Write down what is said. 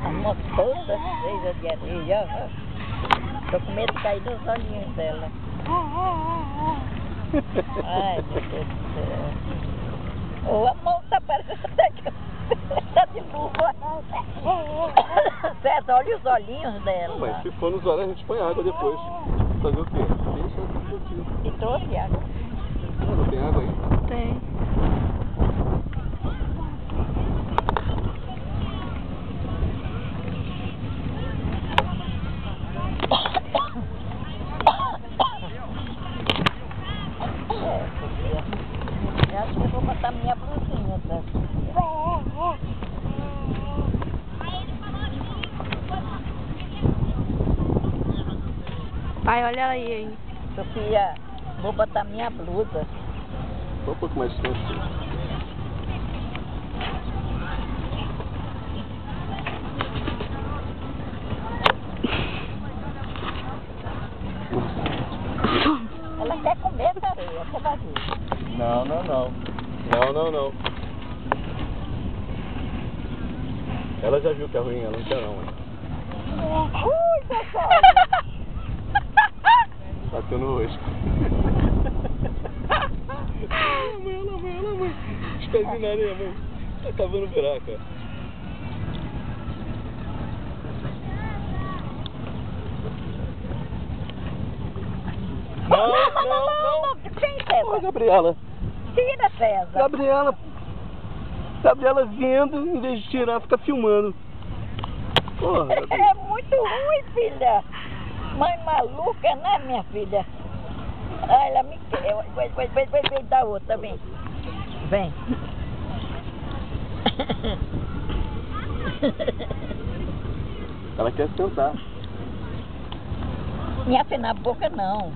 Uma toda cheia de areia. Tô com medo de cair nos olhinhos dela. Ai, meu Deus do céu. Oh, a mão tá parecendo tá de luva. Certo, olha os olhinhos dela. Mas se for nos olhos, a gente põe água depois. Fazer o quê? Deixa aqui. E trouxe água. Não tem água aí? Tem. Eu acho que eu vou botar minha blusinha, tá? Pai, olha ela aí. Sofia, vou botar minha blusa. Só um pouco mais distante. Ela quer comer essa areia, você vai ver. Não. Ela já viu que é ruim, ela não quer não, mãe. Ui, pessoal! Bateu no rosto. Mãe. Os pezinhos na areia, mãe. Tá cavando buraco, ó. Não. Quem, César? Ô, Gabriela. Tira, César. Gabriela vindo, em vez de tirar, fica filmando. Porra, É muito ruim, filha. Mãe maluca, né, minha filha? Ah, ela me quer. Vai dar outra, vem. Vem. ela quer sentar. Me afe na boca, não.